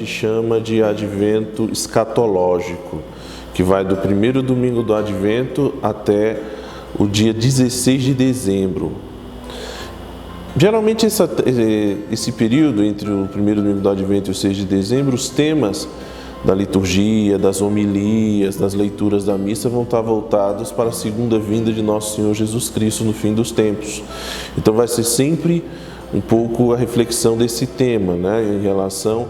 gente chama de advento escatológico, que vai do primeiro domingo do advento até o dia 16 de dezembro. Geralmente esse período entre o primeiro domingo do advento e o 6 de dezembro, os temas da liturgia, das homilias, das leituras da missa vão estar voltados para a segunda vinda de nosso Senhor Jesus Cristo no fim dos tempos. Então vai ser sempre um pouco a reflexão desse tema, né, em relação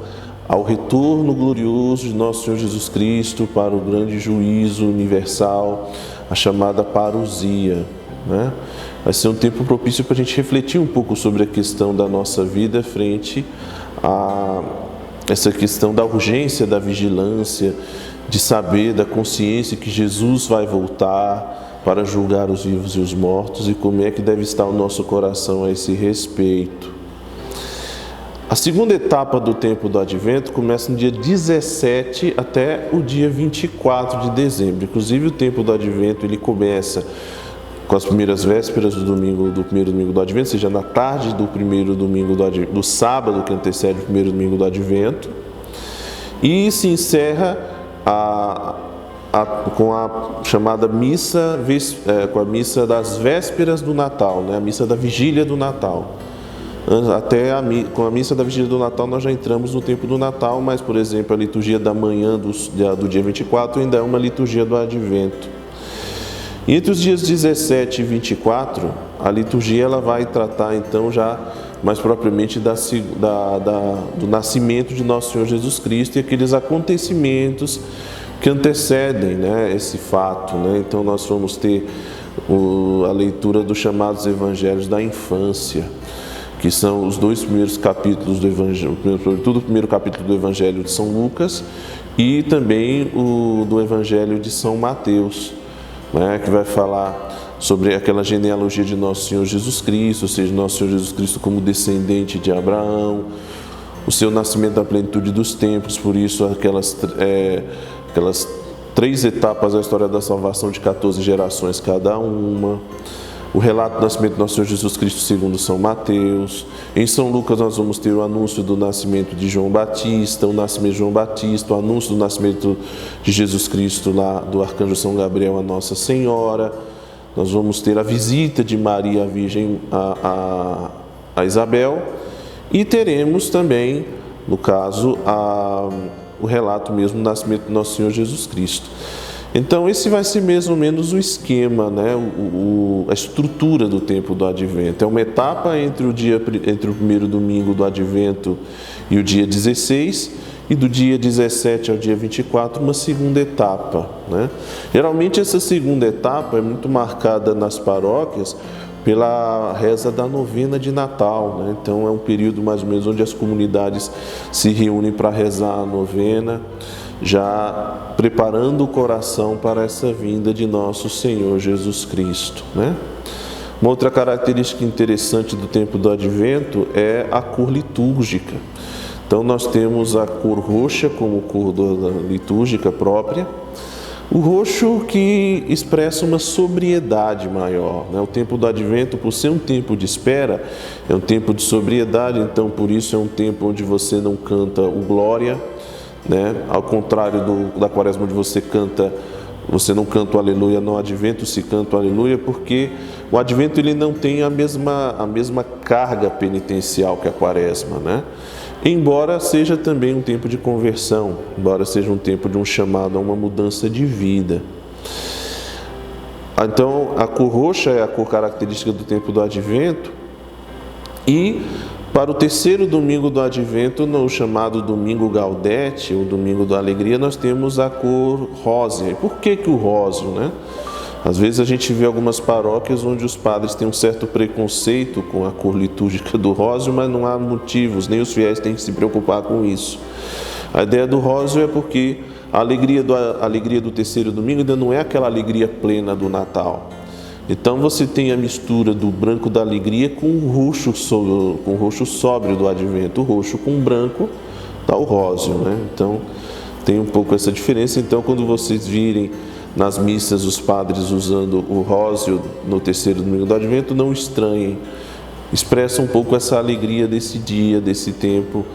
ao retorno glorioso de nosso Senhor Jesus Cristo para o grande juízo universal, a chamada parousia, né? Vai ser um tempo propício para a gente refletir um pouco sobre a questão da nossa vida frente a essa questão da urgência, da vigilância, de saber, da consciência que Jesus vai voltar para julgar os vivos e os mortos e como é que deve estar o nosso coração a esse respeito. A segunda etapa do tempo do Advento começa no dia 17 até o dia 24 de dezembro. Inclusive o tempo do Advento ele começa com as primeiras vésperas do primeiro domingo do Advento, ou seja, na tarde do primeiro domingo do sábado que antecede o primeiro domingo do Advento, e se encerra com a chamada missa, com a missa das vésperas do Natal, né? A missa da vigília do Natal. Com a missa da vigília do Natal nós já entramos no tempo do Natal, mas, por exemplo, a liturgia da manhã do dia 24 ainda é uma liturgia do Advento. E entre os dias 17 e 24, a liturgia ela vai tratar então já mais propriamente do nascimento de nosso Senhor Jesus Cristo e aqueles acontecimentos que antecedem, né, esse fato, né? Então nós vamos ter a leitura dos chamados evangelhos da infância, que são os dois primeiros capítulos do Evangelho, sobretudo o primeiro capítulo do Evangelho de São Lucas e também o do Evangelho de São Mateus, né, que vai falar sobre aquela genealogia de Nosso Senhor Jesus Cristo, ou seja, Nosso Senhor Jesus Cristo como descendente de Abraão, o seu nascimento na plenitude dos tempos, por isso aquelas 3 etapas da história da salvação de 14 gerações cada uma, o relato do nascimento do nosso Senhor Jesus Cristo segundo São Mateus. Em São Lucas nós vamos ter o anúncio do nascimento de João Batista, o nascimento de João Batista, o anúncio do nascimento de Jesus Cristo lá do arcanjo São Gabriel a Nossa Senhora. Nós vamos ter a visita de Maria a Virgem a Isabel e teremos também, no caso, o relato mesmo do nascimento do nosso Senhor Jesus Cristo. Então esse vai ser mais ou menos o esquema, né? A estrutura do tempo do Advento. É uma etapa entre o primeiro domingo do Advento e o dia 16, e do dia 17 ao dia 24, uma segunda etapa, né? Geralmente essa segunda etapa é muito marcada nas paróquias pela reza da novena de Natal, né? Então é um período mais ou menos onde as comunidades se reúnem para rezar a novena, já preparando o coração para essa vinda de nosso Senhor Jesus Cristo, né? Uma outra característica interessante do tempo do Advento é a cor litúrgica. Então nós temos a cor roxa como cor litúrgica própria, o roxo que expressa uma sobriedade maior, né? O tempo do Advento, por ser um tempo de espera, é um tempo de sobriedade, então por isso é um tempo onde você não canta o Glória, né? Ao contrário da Quaresma, onde você não canta o Aleluia, no Advento se canta o Aleluia, porque o Advento ele não tem a mesma carga penitencial que a Quaresma, né? Embora seja também um tempo de conversão, embora seja um tempo de um chamado a uma mudança de vida. Então, a cor roxa é a cor característica do tempo do Advento, e para o terceiro domingo do Advento, no chamado Domingo Gaudete, o Domingo da Alegria, nós temos a cor rósea. E por que o róseo, né? Às vezes a gente vê algumas paróquias onde os padres têm um certo preconceito com a cor litúrgica do róseo, mas não há motivos, nem os fiéis têm que se preocupar com isso. A ideia do róseo é porque a alegria do terceiro domingo ainda não é aquela alegria plena do Natal. Então você tem a mistura do branco da alegria com o roxo sóbrio do Advento. O roxo com o branco dá o róseo, né? Então tem um pouco essa diferença. Então quando vocês virem nas missas os padres usando o róseo no terceiro domingo do Advento, não estranhem, expressa um pouco essa alegria desse dia, desse tempo,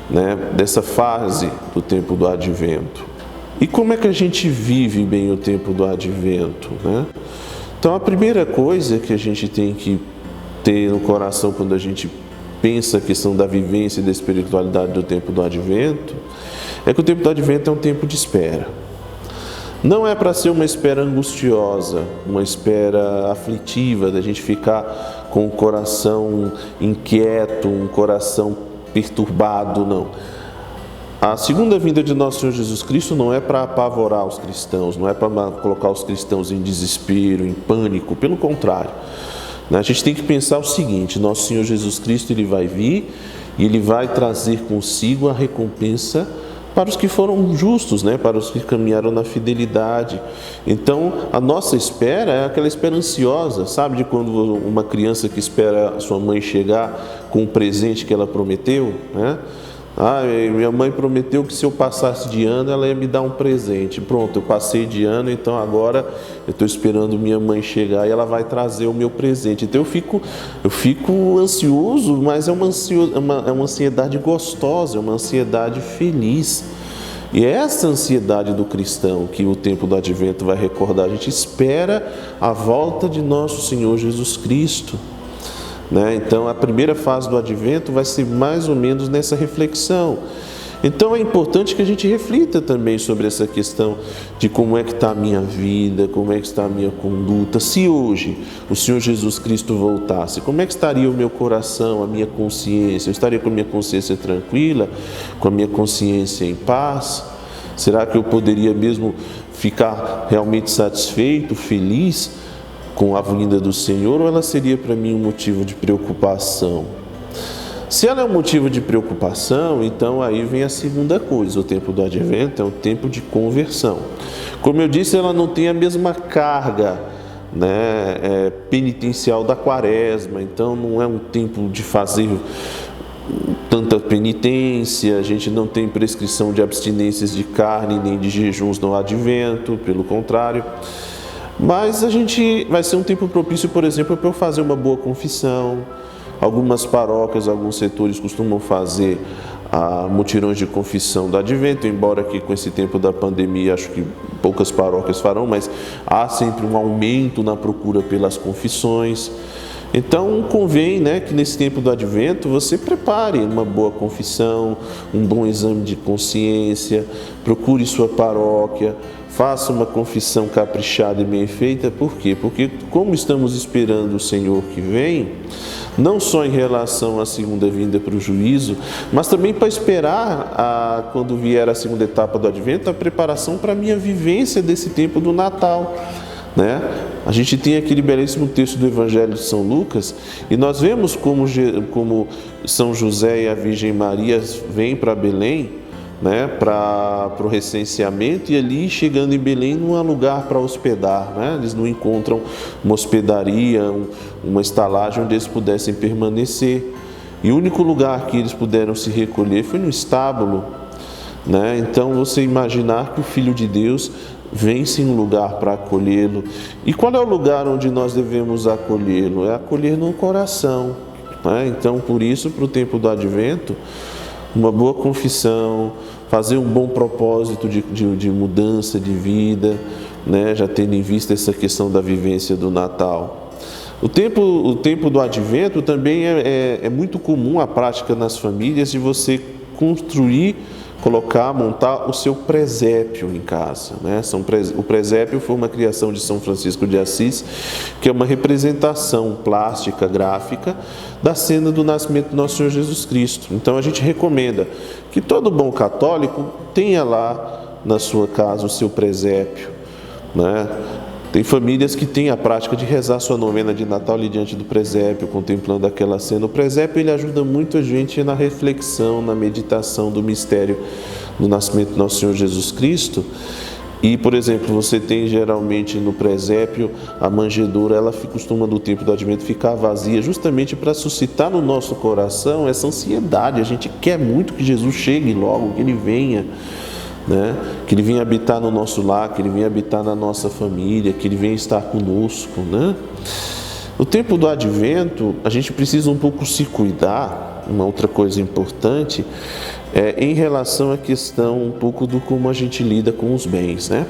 né, dessa fase do tempo do Advento. E como é que a gente vive bem o tempo do Advento, né? Então, a primeira coisa que a gente tem que ter no coração quando a gente pensa a questão da vivência e da espiritualidade do tempo do Advento é que o tempo do Advento é um tempo de espera. Não é para ser uma espera angustiosa, uma espera aflitiva, da gente ficar com o coração inquieto, um coração perturbado, não. A segunda vinda de nosso Senhor Jesus Cristo não é para apavorar os cristãos, não é para colocar os cristãos em desespero, em pânico, pelo contrário. A gente tem que pensar o seguinte: nosso Senhor Jesus Cristo, Ele vai vir e Ele vai trazer consigo a recompensa para os que foram justos, né? Para os que caminharam na fidelidade. Então, a nossa espera é aquela espera ansiosa, sabe? De quando uma criança que espera a sua mãe chegar com o presente que ela prometeu, né? Minha mãe prometeu que se eu passasse de ano, ela ia me dar um presente. Pronto, eu passei de ano, então agora eu estou esperando minha mãe chegar e ela vai trazer o meu presente. Então eu fico ansioso, mas é uma ansiedade gostosa, é uma ansiedade feliz. E é essa ansiedade do cristão que o tempo do Advento vai recordar. A gente espera a volta de nosso Senhor Jesus Cristo. Então, a primeira fase do Advento vai ser mais ou menos nessa reflexão. Então, é importante que a gente reflita também sobre essa questão de como é que está a minha vida, como é que está a minha conduta. Se hoje o Senhor Jesus Cristo voltasse, como é que estaria o meu coração, a minha consciência? Eu estaria com a minha consciência tranquila, com a minha consciência em paz? Será que eu poderia mesmo ficar realmente satisfeito, feliz com a vinda do Senhor, ou ela seria para mim um motivo de preocupação? Se ela é um motivo de preocupação, então aí vem a segunda coisa. O tempo do Advento é um tempo de conversão. Como eu disse, ela não tem a mesma carga, né, penitencial da Quaresma, então não é um tempo de fazer tanta penitência, a gente não tem prescrição de abstinências de carne nem de jejuns no Advento, pelo contrário. Mas vai ser um tempo propício, por exemplo, para eu fazer uma boa confissão. Algumas paróquias, alguns setores costumam fazer mutirões de confissão do Advento, embora que com esse tempo da pandemia acho que poucas paróquias farão, mas há sempre um aumento na procura pelas confissões. Então convém, né, que nesse tempo do Advento você prepare uma boa confissão, um bom exame de consciência, procure sua paróquia, faça uma confissão caprichada e bem feita. Por quê? Porque como estamos esperando o Senhor que vem, não só em relação à segunda vinda para o juízo, mas também para esperar, quando vier a segunda etapa do Advento, a preparação para a minha vivência desse tempo do Natal, né? A gente tem aquele belíssimo texto do Evangelho de São Lucas e nós vemos como São José e a Virgem Maria vêm para Belém, né, para o recenseamento, e ali chegando em Belém não há lugar para hospedar, né? Eles não encontram uma hospedaria, uma estalagem onde eles pudessem permanecer, e o único lugar que eles puderam se recolher foi no estábulo, né? Então você imaginar que o Filho de Deus vem sem um lugar para acolhê-lo. E qual é o lugar onde nós devemos acolhê-lo? É acolher no coração, né? Então por isso, para o tempo do Advento, uma boa confissão, fazer um bom propósito de mudança de vida, né? Já tendo em vista essa questão da vivência do Natal. O tempo do Advento também é muito comum a prática nas famílias de você construir, montar o seu presépio em casa, né? O presépio foi uma criação de São Francisco de Assis, que é uma representação plástica, gráfica, da cena do nascimento do nosso Senhor Jesus Cristo. Então a gente recomenda que todo bom católico tenha lá na sua casa o seu presépio, né? Tem famílias que têm a prática de rezar sua novena de Natal ali diante do presépio, contemplando aquela cena. O presépio ele ajuda muito a gente na reflexão, na meditação do mistério do nascimento do nosso Senhor Jesus Cristo. E, por exemplo, você tem geralmente no presépio a manjedoura, ela costuma no tempo do Advento ficar vazia, justamente para suscitar no nosso coração essa ansiedade. A gente quer muito que Jesus chegue logo, que Ele venha, né? Que Ele venha habitar no nosso lar, que Ele venha habitar na nossa família, que Ele venha estar conosco, né? No tempo do Advento, a gente precisa um pouco se cuidar, uma outra coisa importante, em relação à questão um pouco do como a gente lida com os bens, né?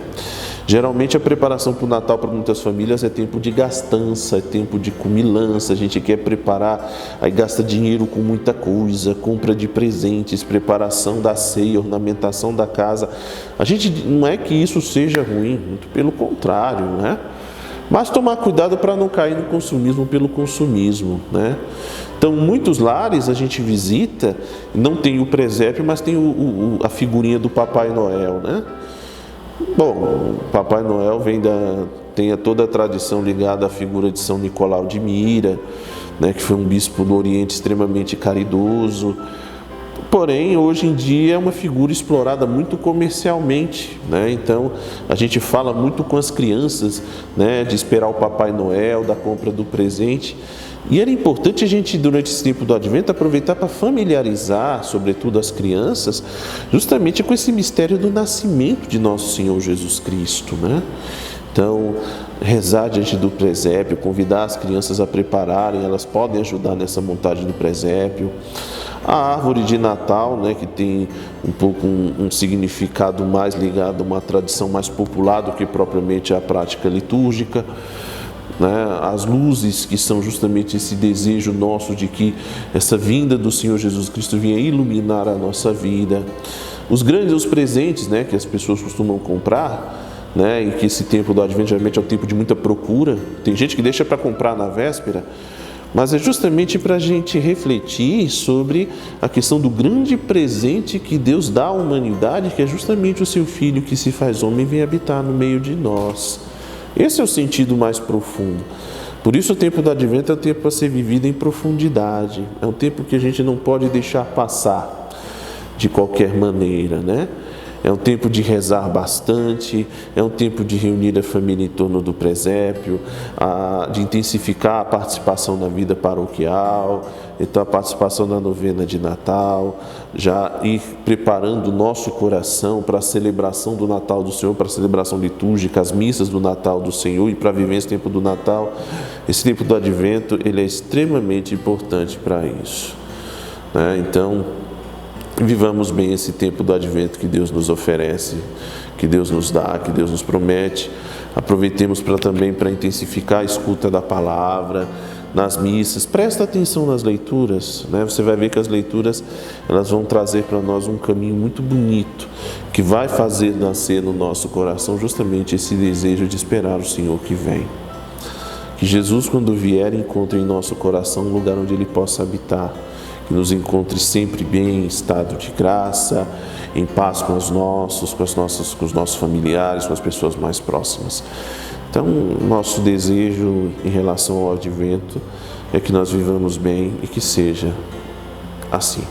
Geralmente a preparação para o Natal para muitas famílias é tempo de gastança, é tempo de comilança, a gente quer preparar, aí gasta dinheiro com muita coisa, compra de presentes, preparação da ceia, ornamentação da casa. A gente não é que isso seja ruim, muito pelo contrário, né? Mas tomar cuidado para não cair no consumismo pelo consumismo, né? Então, muitos lares a gente visita, não tem o presépio, mas tem a figurinha do Papai Noel, né? Bom, o Papai Noel tem toda a tradição ligada à figura de São Nicolau de Mira, né, que foi um bispo do Oriente extremamente caridoso. Porém, hoje em dia é uma figura explorada muito comercialmente, né? Então, a gente fala muito com as crianças, né, de esperar o Papai Noel, da compra do presente. E era importante a gente, durante esse tempo do Advento, aproveitar para familiarizar, sobretudo as crianças, justamente com esse mistério do nascimento de nosso Senhor Jesus Cristo, né? Então, rezar diante do presépio, convidar as crianças a prepararem, elas podem ajudar nessa montagem do presépio. A árvore de Natal, né, que tem um pouco um significado mais ligado a uma tradição mais popular do que propriamente a prática litúrgica, né? As luzes, que são justamente esse desejo nosso de que essa vinda do Senhor Jesus Cristo venha iluminar a nossa vida. Os presentes, né, que as pessoas costumam comprar, né, e que esse tempo do Advento geralmente é um tempo de muita procura. Tem gente que deixa para comprar na véspera, mas é justamente para a gente refletir sobre a questão do grande presente que Deus dá à humanidade, que é justamente o seu Filho que se faz homem e vem habitar no meio de nós. Esse é o sentido mais profundo. Por isso o tempo do Advento é um tempo para ser vivido em profundidade. É um tempo que a gente não pode deixar passar de qualquer maneira, né? É um tempo de rezar bastante, é um tempo de reunir a família em torno do presépio, de intensificar a participação na vida paroquial, então a participação na novena de Natal, já ir preparando o nosso coração para a celebração do Natal do Senhor, para a celebração litúrgica, as missas do Natal do Senhor e para viver esse tempo do Natal. Esse tempo do Advento, ele é extremamente importante para isso, né? Então, vivamos bem esse tempo do Advento que Deus nos oferece, que Deus nos dá, que Deus nos promete. Aproveitemos também para intensificar a escuta da palavra, nas missas. Presta atenção nas leituras, né? Você vai ver que as leituras, elas vão trazer para nós um caminho muito bonito, que vai fazer nascer no nosso coração justamente esse desejo de esperar o Senhor que vem. Que Jesus, quando vier, encontre em nosso coração um lugar onde Ele possa habitar, que nos encontre sempre bem, em estado de graça, em paz com os nossos familiares, com as pessoas mais próximas. Então, nosso desejo em relação ao Advento é que nós vivamos bem e que seja assim.